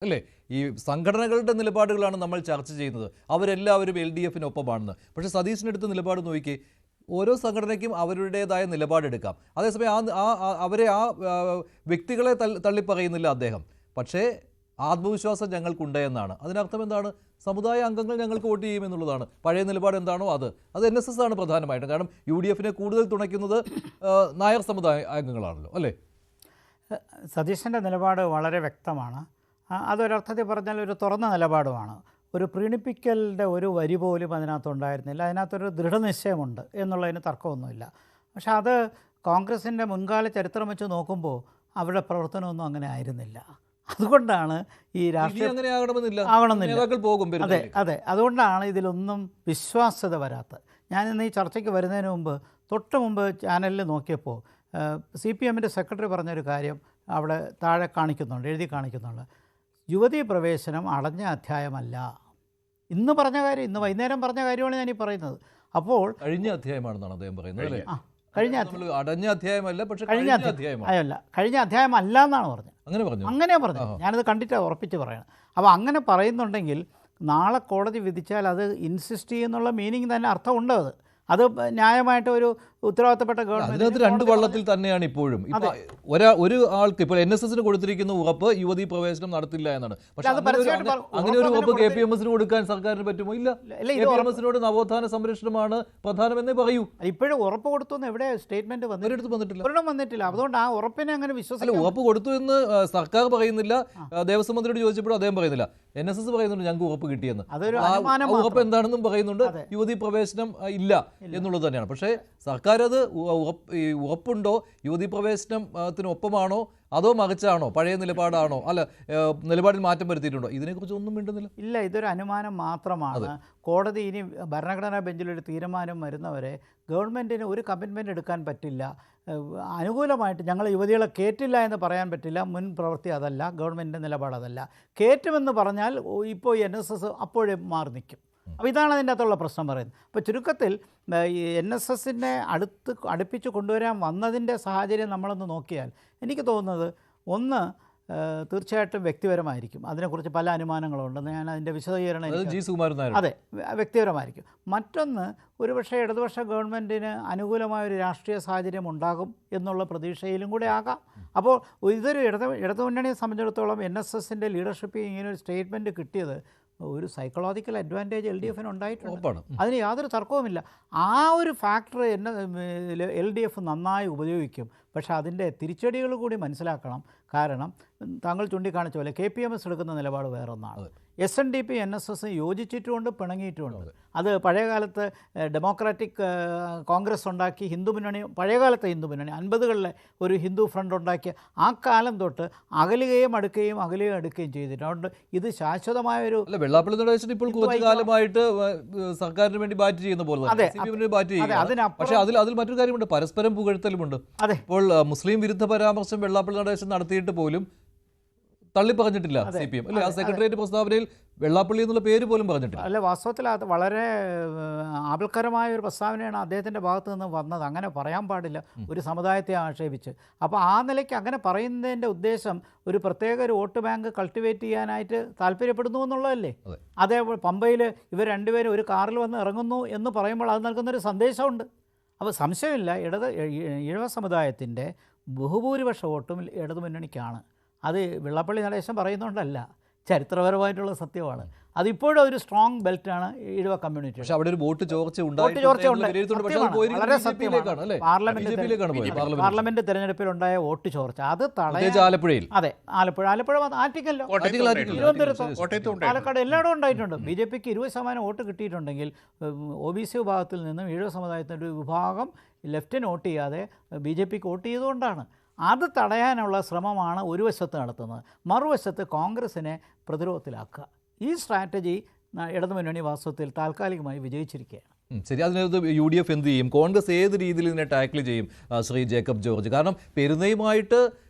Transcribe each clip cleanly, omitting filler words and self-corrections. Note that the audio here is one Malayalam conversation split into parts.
അല്ലേ? ഈ സംഘടനകളുടെ നിലപാടുകളാണ് നമ്മൾ ചർച്ച ചെയ്യുന്നത്. അവരെല്ലാവരും എൽ ഡി എഫിനൊപ്പമാണെന്ന്. പക്ഷേ സതീശിനെടുത്ത നിലപാട് നോക്കി, ഓരോ സംഘടനയ്ക്കും അവരുടേതായ നിലപാടെടുക്കാം. അതേസമയം അവരെ വ്യക്തികളെ തള്ളിപ്പറയുന്നില്ല അദ്ദേഹം. പക്ഷേ ആത്മവിശ്വാസം ഞങ്ങൾക്കുണ്ട് എന്നാണ്. അതിനർത്ഥം എന്താണ്? സമുദായ അംഗങ്ങൾ ഞങ്ങൾക്ക് വോട്ട് ചെയ്യുമെന്നുള്ളതാണ്. പഴയ നിലപാട് എന്താണോ അത് NSS ആണ് പ്രധാനമായിട്ടും. കാരണം UDF കൂടുതൽ തുണയ്ക്കുന്നത് നായർ സമുദായ അംഗങ്ങളാണല്ലോ, അല്ലേ? സതീശൻ്റെ നിലപാട് വളരെ വ്യക്തമാണ്. അതൊരർത്ഥത്തിൽ പറഞ്ഞാൽ ഒരു തുറന്ന നിലപാടുമാണ്. ഒരു പ്രീണിപ്പിക്കലിൻ്റെ ഒരു വരി പോലും അതിനകത്തുണ്ടായിരുന്നില്ല. അതിനകത്തൊരു ദൃഢനിശ്ചയമുണ്ട് എന്നുള്ളതിന് തർക്കമൊന്നുമില്ല. പക്ഷെ അത് കോൺഗ്രസിൻ്റെ മുൻകാല ചരിത്രം വെച്ച് നോക്കുമ്പോൾ അവരുടെ പ്രവർത്തനമൊന്നും അങ്ങനെ ആയിരുന്നില്ല. അതുകൊണ്ടാണ് ഈ രാഷ്ട്രീയം ആവണമെന്നില്ല. അതെ, അതുകൊണ്ടാണ് ഇതിലൊന്നും വിശ്വാസ്യത വരാത്തത്. ഞാനിന്ന് ഈ ചർച്ചയ്ക്ക് വരുന്നതിന് മുമ്പ് തൊട്ട് മുമ്പ് ചാനലിൽ നോക്കിയപ്പോൾ CPMൻ്റെ സെക്രട്ടറി പറഞ്ഞൊരു കാര്യം അവിടെ താഴെ കാണിക്കുന്നുണ്ട്, എഴുതി കാണിക്കുന്നുണ്ട്. യുവതീ പ്രവേശനം അടഞ്ഞ അധ്യായമല്ല. ഇന്ന് പറഞ്ഞ കാര്യം, ഇന്ന് വൈകുന്നേരം പറഞ്ഞ കാര്യമാണ് ഞാനീ പറയുന്നത്. അപ്പോൾ കഴിഞ്ഞ അധ്യായമാണെന്നാണ് അദ്ദേഹം പറയുന്നത്. കഴിഞ്ഞ അധ്യായം അല്ല എന്നാണ് പറഞ്ഞത്. അങ്ങനെ പറഞ്ഞു. ഞാനത് കണ്ടിട്ടാണ് ഉറപ്പിച്ച് പറയണം. അപ്പോൾ അങ്ങനെ പറയുന്നുണ്ടെങ്കിൽ നാളെ കോടതി വിധിച്ചാൽ അത് ഇൻസിസ്റ്റ് ചെയ്യുന്നുള്ള മീനിങ് തന്നെ അർത്ഥമുണ്ട്. അത് ന്യായമായിട്ട് ഒരു ഉത്തരവാദിത്തപ്പെട്ട ഗവൺമെന്റ് രണ്ട് വള്ളത്തിൽ തന്നെയാണ് ഇപ്പോഴും. ഒരു ആൾക്ക് ഇപ്പോൾ NSSന് കൊടുത്തിരിക്കുന്ന ഉറപ്പ് യുവതീ പ്രവേശനം നടത്തില്ല എന്നാണ്. പക്ഷേ അങ്ങനെ ഒരു ഉറപ്പ് KPMSന് കൊടുക്കാൻ സർക്കാരിന് പറ്റുമോ? ഇല്ല. KPMSനോട് നവോത്ഥാന സംരക്ഷണമാണ് പ്രധാനമെന്നേ പറയൂ. ഇപ്പോഴും ഉറപ്പ് കൊടുത്തു എന്ന് എവിടെ സ്റ്റേറ്റ്മെന്റ് വന്നിട്ടില്ല. അതുകൊണ്ട് ആ ഉറപ്പിനെ അങ്ങനെ വിശ്വസിക്കില്ല. ഉറപ്പ് കൊടുത്തു എന്ന് സർക്കാർ പറയുന്നില്ല. ദേവസ്വം മന്ത്രിയോട് ചോദിച്ചപ്പോഴും അദ്ദേഹം പറയുന്നില്ല. NSS പറയുന്നുണ്ട് ഞങ്ങൾക്ക് ഉറപ്പ് കിട്ടിയെന്ന്. ഉറപ്പ് എന്താണെന്നും പറയുന്നുണ്ട്. യുവതീ പ്രവേശനം ഇല്ല എന്നുള്ളത് തന്നെയാണ്. പക്ഷേ സർക്കാർ അത് ഉറപ്പുണ്ടോ? യുവതീ പ്രവേശനത്തിനൊപ്പമാണോ അതോ മറിച്ചാണോ? പഴയ നിലപാടാണോ? അല്ല, നിലപാടിൽ മാറ്റം വരുത്തിയിട്ടുണ്ടോ? ഇതിനെക്കുറിച്ച് ഒന്നും മിണ്ടുന്നില്ല. ഇല്ല, ഇതൊരു അനുമാനം മാത്രമാണ്. കോടതി ഇനി ഭരണഘടനാ ബെഞ്ചിലൊരു തീരുമാനം വരുന്നവരെ ഗവൺമെൻറ്റിന് ഒരു കമ്മിറ്റ്മെൻറ്റ് എടുക്കാൻ പറ്റില്ല. അനുകൂലമായിട്ട് ഞങ്ങൾ യുവതികളെ കയറ്റില്ല എന്ന് പറയാൻ പറ്റില്ല. മുൻ പ്രവൃത്തി അതല്ല, ഗവൺമെൻറ്റിൻ്റെ നിലപാട് അതല്ല. കയറ്റുമെന്ന് പറഞ്ഞാൽ ഇപ്പോൾ NSS അപ്പോഴേ മാറി നിൽക്കും. അപ്പോൾ ഇതാണ് അതിൻ്റെ അകത്തുള്ള പ്രശ്നം പറയുന്നത്. അപ്പോൾ ചുരുക്കത്തിൽ ഈ NSSനെ അടുപ്പിച്ച് കൊണ്ടുവരാൻ വന്നതിൻ്റെ സാഹചര്യം നമ്മളൊന്ന് നോക്കിയാൽ എനിക്ക് തോന്നുന്നത്, ഒന്ന് തീർച്ചയായിട്ടും വ്യക്തിപരമായിരിക്കും. അതിനെക്കുറിച്ച് പല അനുമാനങ്ങളുണ്ടെന്ന് ഞാൻ അതിൻ്റെ വിശദീകരണം അതെ വ്യക്തിപരമായിരിക്കും. മറ്റൊന്ന്, ഒരുപക്ഷെ ഇടതുപക്ഷ ഗവൺമെൻറ്റിന് അനുകൂലമായൊരു രാഷ്ട്രീയ സാഹചര്യം ഉണ്ടാകും എന്നുള്ള പ്രതീക്ഷയിലും കൂടെ ആകാം. അപ്പോൾ ഇതൊരു ഇടതുമുന്നണിയെ സംബന്ധിച്ചിടത്തോളം NSSൻ്റെ ലീഡർഷിപ്പ് ഇങ്ങനൊരു സ്റ്റേറ്റ്മെൻറ്റ് കിട്ടിയത് ഒരു സൈക്കോളജിക്കൽ അഡ്വാൻറ്റേജ് LDF ഉണ്ടായിട്ടുണ്ട്. അതിന് യാതൊരു തർക്കവുമില്ല. ആ ഒരു ഫാക്ടർ LDF നന്നായി ഉപയോഗിക്കും. പക്ഷേ അതിൻ്റെ തിരിച്ചടികൾ കൂടി മനസ്സിലാക്കണം. കാരണം താങ്കൾ ചൂണ്ടിക്കാണിച്ച പോലെ KPMS എടുക്കുന്ന നിലപാട് വേറൊന്നാണ്. SNDP NSS യോജിച്ചിട്ടുമുണ്ട്, പിണങ്ങിയിട്ടുമുണ്ട്. അത് പഴയകാലത്ത് ഡെമോക്രാറ്റിക് കോൺഗ്രസ് ഉണ്ടാക്കി ഹിന്ദു മുന്നണി, പഴയകാലത്തെ ഹിന്ദു മുന്നണി 50കളിലെ ഒരു ഹിന്ദു ഫ്രണ്ട് ഉണ്ടാക്കിയ ആ കാലം തൊട്ട് അകലുകയും അടുക്കുകയും ചെയ്തിട്ടുണ്ട്. അതുകൊണ്ട് ഇത് ശാശ്വതമായൊരു വെള്ളാപ്പള്ളി നടേശൻ ഇപ്പോൾ കുറച്ചു കാലമായിട്ട് സർക്കാരിന് വേണ്ടി ബാറ്റ് ചെയ്യുന്ന പോലെ പക്ഷേ അതിൽ മറ്റൊരു കാര്യമുണ്ട്, പരസ്പരം പുകഴ്ത്തലുമുണ്ട്. ഇപ്പോൾ മുസ്ലിം വിരുദ്ധ പരാമർശം വെള്ളാപ്പള്ളി നടേശൻ നടത്തിയിട്ട് പോലും തള്ളി പറഞ്ഞിട്ടില്ല CPM, അല്ലെ? ആ സെക്രട്ടേറിയറ്റ് പ്രസ്താവനയിൽ വെള്ളാപ്പള്ളി എന്നുള്ള പേര് പോലും പറഞ്ഞിട്ടില്ല. അല്ല, വാസ്തവത്തിൽ അത് വളരെ ആപൽക്കരമായ ഒരു പ്രസ്താവനയാണ് അദ്ദേഹത്തിൻ്റെ ഭാഗത്തു നിന്ന് വന്നത്. അങ്ങനെ പറയാൻ പാടില്ല ഒരു സമുദായത്തെ ആക്ഷേപിച്ച്. അപ്പോൾ ആ നിലയ്ക്ക് അങ്ങനെ പറയുന്നതിൻ്റെ ഉദ്ദേശം ഒരു പ്രത്യേക ഒരു വോട്ട് ബാങ്ക് കൾട്ടിവേറ്റ് ചെയ്യാനായിട്ട് താല്പര്യപ്പെടുന്നു എന്നുള്ളതല്ലേ? അതേപോലെ പമ്പയിൽ ഇവർ രണ്ടുപേരും ഒരു കാറിൽ വന്ന് ഇറങ്ങുന്നു എന്ന് പറയുമ്പോൾ അത് നൽകുന്നൊരു സന്ദേശമുണ്ട്. അപ്പോൾ സംശയമില്ല, ഈഴവ സമുദായത്തിൻ്റെ ബഹുഭൂരിപക്ഷ വോട്ടും ഇടതുമുന്നണിക്കാണ്. അത് വെള്ളാപ്പള്ളി നടേശൻ പറയുന്നുണ്ടല്ല, ചരിത്രപരമായിട്ടുള്ള സത്യമാണ്. അതിപ്പോഴും ഒരു സ്ട്രോങ് ബെൽറ്റാണ് ഈഴവ കമ്മ്യൂണിറ്റി. പക്ഷേ അവിടെ ഒരു വോട്ട് ചോർച്ച വളരെ സത്യമാണ്. പാർലമെന്റ് തെരഞ്ഞെടുപ്പിലുണ്ടായ വോട്ട് ചോർച്ച അത് ആലപ്പുഴയിൽ, അതെ ആലപ്പുഴ ആറ്റിങ്ങല്ലോ, തിരുവനന്തപുരത്ത്, പാലക്കാട് എല്ലായിടും ഉണ്ടായിട്ടുണ്ട്. BJPക്ക് 20% വോട്ട് കിട്ടിയിട്ടുണ്ടെങ്കിൽ OBC വിഭാഗത്തിൽ നിന്നും ഈഴവ സമുദായത്തിൻ്റെ ഒരു വിഭാഗം ലെഫ്റ്റിന് വോട്ട് ചെയ്യാതെ BJPക്ക് വോട്ട് ചെയ്തുകൊണ്ടാണ്. അത് തടയാനുള്ള ശ്രമമാണ് ഒരു വശത്ത് നടത്തുന്നത്. മറുവശത്ത് കോൺഗ്രസിനെ പ്രതിരോധത്തിലാക്കുക. ഈ സ്ട്രാറ്റജി ഇടതുമുന്നണി വാസ്തവത്തിൽ താൽക്കാലികമായി വിജയിച്ചിരിക്കുകയാണ്. ശരി, അതിനകത്ത് UDF എന്ത് ചെയ്യും? കോൺഗ്രസ് ഏത് രീതിയിൽ ഇതിനെ ടാക്കിൾ ചെയ്യും? ശ്രീ ജേക്കബ് ജോർജ്, കാരണം പെരുന്നയുമായിട്ട്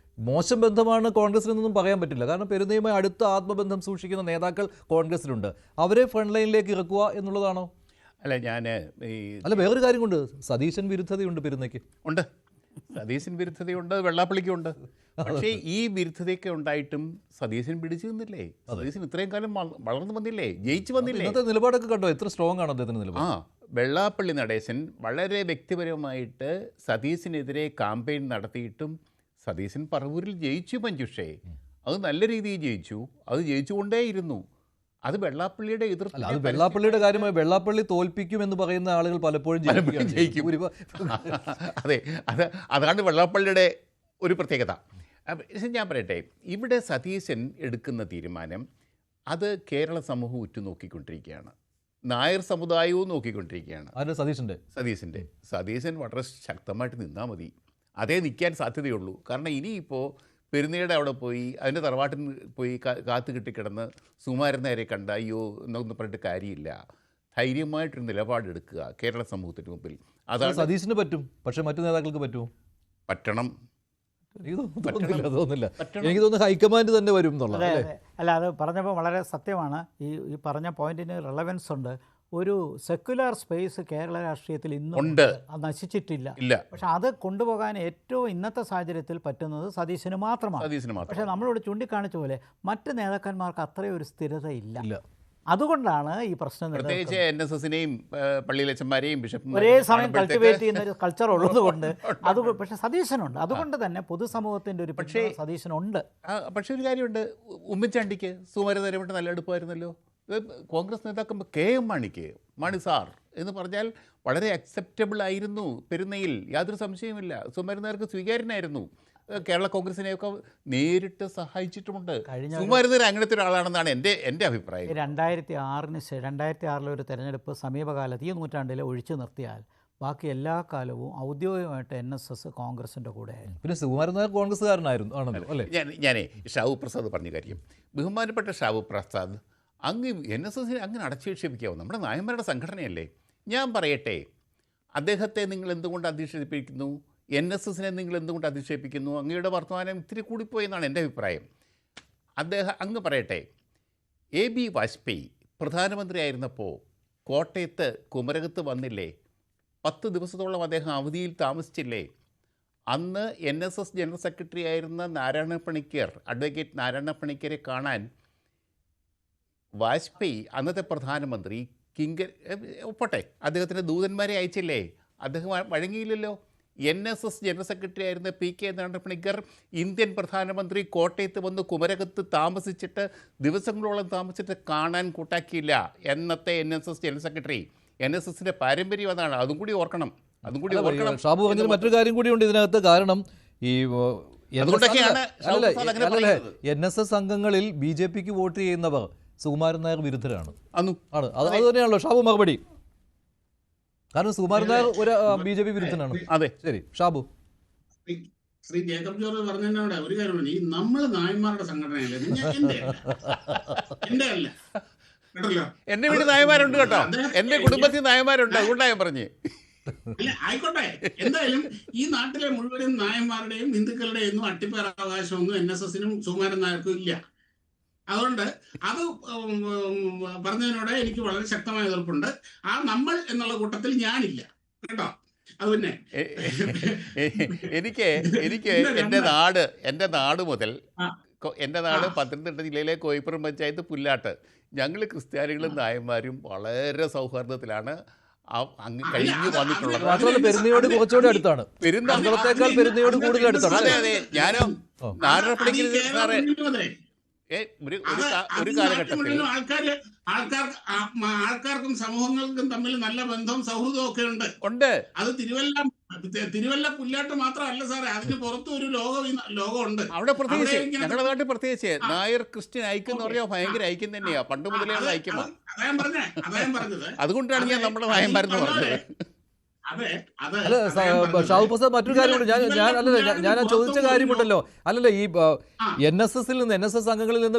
മോശം ബന്ധമാണ് കോൺഗ്രസിൽ നിന്നും പറയാൻ പറ്റില്ല. കാരണം പെരുന്നയുമായി അടുത്ത ആത്മബന്ധം സൂക്ഷിക്കുന്ന നേതാക്കൾ കോൺഗ്രസിലുണ്ട്. അവരെ ഫ്രണ്ട് ലൈനിലേക്ക് ഇറക്കുക എന്നുള്ളതാണോ? അല്ല, വേറൊരു കാര്യം കൊണ്ട് സതീശൻ വിരുദ്ധതയുണ്ട് പെരുന്നയ്ക്ക്. ഉണ്ട്. സതീശൻ വിരുദ്ധതയുണ്ട്, വെള്ളാപ്പള്ളിക്കുണ്ട്. പക്ഷേ ഈ വിരുദ്ധതയൊക്കെ ഉണ്ടായിട്ടും സതീശൻ പിടിച്ചു നിന്നില്ലേ? സതീശൻ ഇത്രയും കാലം വളർന്നു വന്നില്ലേ, ജയിച്ചു വന്നില്ലേ? ഇന്നത്തെ നിലപാടൊക്കെ കണ്ടോ, എത്ര സ്ട്രോങ് ആണ് അദ്ദേഹത്തിന്റെ നിലപാട്. വെള്ളാപ്പള്ളി നടേശൻ വളരെ വ്യക്തിപരമായിട്ട് സതീശനെതിരെ കാമ്പയിൻ നടത്തിയിട്ടും സതീശൻ പറവൂരിൽ ജയിച്ചു മഞ്ജുഷേ. അത് നല്ല രീതിയിൽ ജയിച്ചു, അത് ജയിച്ചുകൊണ്ടേയിരുന്നു. അത് വെള്ളാപ്പള്ളിയുടെ അല്ല, അത് വെള്ളാപ്പള്ളിയുടെ കാര്യമായി വെള്ളാപ്പള്ളി തോൽപ്പിക്കും എന്ന് പറയുന്ന ആളുകൾ പലപ്പോഴും ജയിക്കും. അതെ, അതാണ് വെള്ളാപ്പള്ളിയുടെ ഒരു പ്രത്യേകത. ഞാൻ പറയട്ടെ, ഇവിടെ സതീശൻ എടുക്കുന്ന തീരുമാനം അത് കേരള സമൂഹം ഉറ്റുനോക്കിക്കൊണ്ടിരിക്കുകയാണ്, നായർ സമുദായവും നോക്കിക്കൊണ്ടിരിക്കുകയാണ്. അതിന് സതീശൻ വളരെ ശക്തമായിട്ട് നിന്നാൽ മതി, അതേ നിൽക്കാൻ സാധ്യതയുള്ളൂ. കാരണം ഇനിയിപ്പോൾ പെരുന്നയുടെ അവിടെ പോയി അതിൻ്റെ തറവാട്ടിൽ പോയി കാത്തു കിട്ടിക്കിടന്ന് സുകുമാരൻ നായരെ കണ്ട അയ്യോ എന്നൊന്നും പറഞ്ഞിട്ട് കാര്യമില്ല. ധൈര്യമായിട്ടൊരു നിലപാടെടുക്കുക കേരള സമൂഹത്തിന് മുമ്പിൽ. അതാണ് സതീശന് പറ്റും, പക്ഷേ മറ്റു നേതാക്കൾക്ക് പറ്റുമോ? പറ്റണം. തോന്നുന്നില്ല. എനിക്ക് തോന്നുന്നു ഹൈക്കമാൻഡ് തന്നെ വരും എന്നുള്ളത്. അല്ല, അത് പറഞ്ഞപ്പോൾ വളരെ സത്യമാണ്. ഈ പറഞ്ഞ പോയിന്റിന് റെലവൻസ് ഉണ്ട്. ഒരു സെക്യുലർ സ്പേസ് കേരള രാഷ്ട്രീയത്തിൽ ഇന്നും ഉണ്ട്, അത് നശിച്ചിട്ടില്ല. പക്ഷെ അത് കൊണ്ടുപോകാൻ ഏറ്റവും ഇന്നത്തെ സാഹചര്യത്തിൽ പറ്റുന്നത് സതീശന് മാത്രമാണ്. പക്ഷെ നമ്മളിവിടെ ചൂണ്ടിക്കാണിച്ച പോലെ മറ്റ് നേതാക്കന്മാർക്ക് അത്രയും ഒരു സ്ഥിരതയില്ല. അതുകൊണ്ടാണ് ഈ പ്രശ്നം. പ്രത്യേകിച്ച് NSSനെയും പള്ളിയിലച്ചന്മാരെയും ബിഷപ്പ് ഒരേ സമയം കൾട്ടിവേറ്റ് ചെയ്യുന്ന ഒരു കൾച്ചർ ഉള്ളതുകൊണ്ട് അത്. പക്ഷെ സതീശനുണ്ട്, അതുകൊണ്ട് തന്നെ പൊതുസമൂഹത്തിൻ്റെ ഒരു പക്ഷേ സതീശനുണ്ട്. പക്ഷേ ഒരു കാര്യമുണ്ട്, ഉമ്മൻചാണ്ടിക്ക് സുകുമാരനാരുമായിട്ട് നല്ല അടുപ്പമായിരുന്നല്ലോ. കോൺഗ്രസ് നേതാക്കൾ KM മാണി സാർ എന്ന് പറഞ്ഞാൽ വളരെ അക്സെപ്റ്റബിൾ ആയിരുന്നു പെരുന്നയിൽ, യാതൊരു സംശയവുമില്ല. സുകുമാരനാർക്ക് സ്വീകാര്യനായിരുന്നു. കേരള കോൺഗ്രസിനെയൊക്കെ നേരിട്ട് സഹായിച്ചിട്ടുമുണ്ട്. സുകുമാരനാർ അങ്ങനത്തെ ഒരാളാണെന്നാണ് എൻ്റെ അഭിപ്രായം. 2006 ഒരു തെരഞ്ഞെടുപ്പ് സമീപകാലത്ത് ഈ നൂറ്റാണ്ടിലെ ഒഴിച്ചു നിർത്തിയാൽ ബാക്കി എല്ലാ കാലവും ഔദ്യോഗികമായിട്ട് NSS കോൺഗ്രസിൻ്റെ കൂടെ. പിന്നെ സുകുമാരനായർ കോൺഗ്രസ്സുകാരനായിരുന്നു ആണല്ലോ അല്ലേ? ഞാനേ ഷാവു പ്രസാദ് പറഞ്ഞ കാര്യം, ബഹുമാനപ്പെട്ട ഷാവു പ്രസാദ്, അങ്ങ് NSSനെ അങ്ങനെ അടച്ചുക്ഷേപിക്കാവോ? നമ്മുടെ നായന്മാരുടെ സംഘടനയല്ലേ. ഞാൻ പറയട്ടെ, അദ്ദേഹത്തെ നിങ്ങൾ എന്തുകൊണ്ട് അധിക്ഷേപിക്കുന്നു, NSSനെ നിങ്ങൾ എന്തുകൊണ്ട് അധിക്ഷേപിക്കുന്നു? അങ്ങയുടെ വർത്തമാനം ഇത്തിരി കൂടിപ്പോയെന്നാണ് എൻ്റെ അഭിപ്രായം. അങ്ങ് പറയട്ടെ, AB വാജ്പേയി പ്രധാനമന്ത്രിയായിരുന്നപ്പോൾ കോട്ടയത്ത് കുമരകത്ത് വന്നില്ലേ? 10 ദിവസത്തോളം അദ്ദേഹം അവധിയിൽ താമസിച്ചില്ലേ? അന്ന് NSS ജനറൽ സെക്രട്ടറി ആയിരുന്ന അഡ്വക്കേറ്റ് നാരായണ പണിക്കരെ കാണാൻ വാജ്പേയി അന്നത്തെ പ്രധാനമന്ത്രി ഒപ്പട്ടെ അദ്ദേഹത്തിൻ്റെ ദൂതന്മാരെ അയച്ചില്ലേ? അദ്ദേഹം വഴങ്ങിയില്ലല്ലോ. NSS ജനറൽ സെക്രട്ടറി ആയിരുന്ന PK നാരായണ പണിക്കർ ഇന്ത്യൻ പ്രധാനമന്ത്രി കോട്ടയത്ത് വന്ന് കുമരകത്ത് താമസിച്ചിട്ട് ദിവസങ്ങളോളം താമസിച്ചിട്ട് കാണാൻ കൂട്ടാക്കിയില്ല എന്നത്തെ NSS ജനറൽ സെക്രട്ടറി. NSSൻ്റെ പാരമ്പര്യം അതാണ്, അതും കൂടി ഓർക്കണം. ഷാബു പറഞ്ഞതിൽ മറ്റൊരു കാര്യം കൂടിയുണ്ട് ഇതിനകത്ത്. കാരണം ഈ NSS അംഗങ്ങളിൽ BJPക്ക് വോട്ട് ചെയ്യുന്നവർ സുകുമാരൻ നായർ വിരുദ്ധരാണ്. അത് തന്നെയാണല്ലോ ഷാബു മറുപടി. കാരണം സുകുമാരൻ നായർ ഒരു BJP വിരുദ്ധനാണ്. അതെ, ശരി ഷാബു. ശ്രീ ജേക്കബ് ജോർജ് പറഞ്ഞതിനോട് ഒരു കാര്യമാണ്, ഈ നമ്മൾ നായന്മാരുടെ സംഘടനയല്ലേ, എന്റെ അല്ല കേട്ടല്ലോ. എന്റെ വീട്ടിൽ നായന്മാരുണ്ട് കേട്ടോ, എന്റെ കുടുംബത്തിൽ നായന്മാരുണ്ട്, അതുകൊണ്ടാണ് ഞാൻ പറഞ്ഞേ. അല്ല ആയിക്കോട്ടെ, എന്തായാലും ഈ നാട്ടിലെ മുഴുവനും നായന്മാരുടെയും ഹിന്ദുക്കളുടെയും ഒന്നും അട്ടിപ്പേറാവകാശമൊന്നും NSSനും സുകുമാരൻ നായർക്കും ഇല്ല. അതുകൊണ്ട് അത് പറഞ്ഞതിനോട് എനിക്ക് വളരെ ശക്തമായ എതിർപ്പുണ്ട്. ആ നമ്മൾ എന്നുള്ള കൂട്ടത്തിൽ ഞാനില്ല കേട്ടോ. അത് പിന്നെ എനിക്ക് എൻ്റെ നാട് മുതൽ എൻ്റെ നാട് പത്തനംതിട്ട ജില്ലയിലെ കോയിപ്പുറം പഞ്ചായത്ത് പുല്ലാട്ട്, ഞങ്ങൾ ക്രിസ്ത്യാനികളും നായന്മാരും വളരെ സൗഹാർദ്ദത്തിലാണ് കഴിഞ്ഞു വന്നിട്ടുള്ളത്. പെരുന്നയോട് കുറച്ചുകൂടി അടുത്താണ്, പെരുന്നേക്കാൾ പെരുന്നയോട് കൂടുതൽ അടുത്താണ്. അതെ അതെ, ഞാനും നാരായണപ്പണിക്കര് സാറേ ഒരു കാലഘട്ടത്തിൽ ആൾക്കാർക്കും സമൂഹങ്ങൾക്കും തമ്മിൽ നല്ല ബന്ധവും സൗഹൃദവും ഒക്കെ ഉണ്ട്. അത് തിരുവല്ല പുല്ലാട്ട് മാത്രമല്ല സാറേ, അതിന് പുറത്തും ഒരു ലോകമുണ്ട്. അവിടെ പ്രത്യേകിച്ച് ഞങ്ങളുടെ നാട്ടിൽ പ്രത്യേകിച്ച് നായർ ക്രിസ്ത്യൻ ഐക്യം എന്ന് പറഞ്ഞാൽ ഭയങ്കര ഐക്യം തന്നെയാ, പണ്ട് മുതലുള്ള ഐക്യമാണ്. അതുകൊണ്ടാണ് ഞാൻ നമ്മുടെ നായന്മാരെന്ന് പറഞ്ഞത്. അല്ല ഷാഹു പ്രസാദ്, മറ്റൊരു കാര്യമുണ്ട്. ഞാൻ ചോദിച്ച കാര്യമുണ്ടല്ലോ, അല്ലല്ലോ ഈ NSSൽ നിന്ന് NSS അംഗങ്ങളിൽ നിന്ന്